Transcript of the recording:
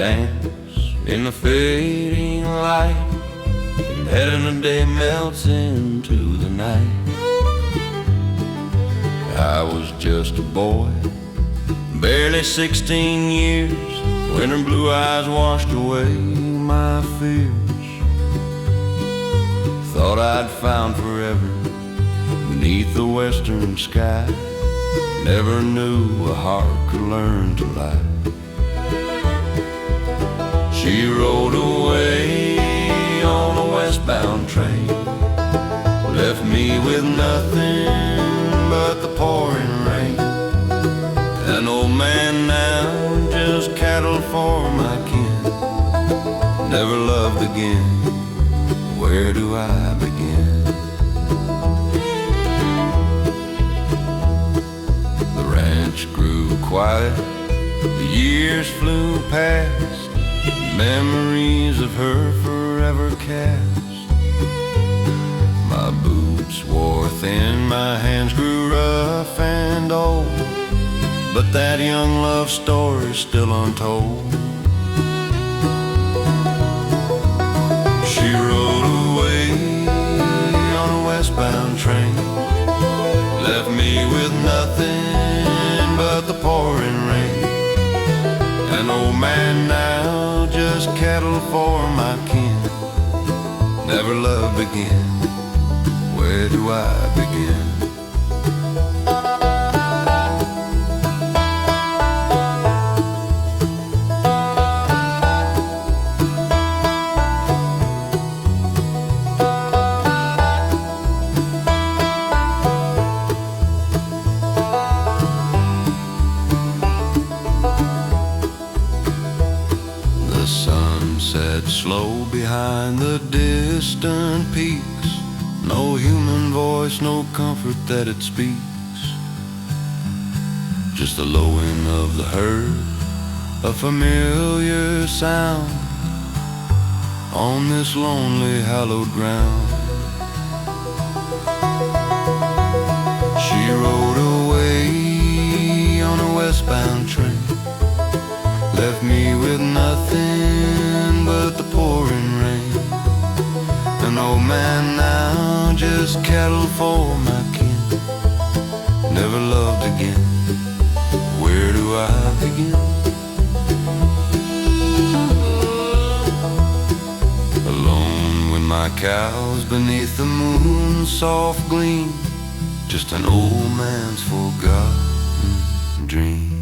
dance in the fading light, head in the day melts into the night. I was just a boy, barely 16 years, when her blue eyes washed away my fears. Thought I'd found forever beneath the western sky. Never knew a heart could learn to lie. She rode away on a westbound train, left me with nothing but the pouring rain. An old man now, just cattle for my kin. Never loved again, where do I begin? The ranch grew quiet, the years flew past, memories of her forever cast. My boots wore thin, my hands grew rough and old, but that young love story's still untold. She rode away on a westbound train, left me with nothing but the pouring rain. An old man now, just cattle for my kin. Never loved again, where do I begin? Sunset slow behind the distant peaks, no human voice, no comfort that it speaks. Just the lowing of the herd, a familiar sound on this lonely hallowed ground. She rode away on a westbound train, left me with nothing but the pouring rain. An old man now, just cattle for my kin. Never loved again, where do I begin? Alone with my cows beneath the moon's soft gleam, just an old man's forgotten dream.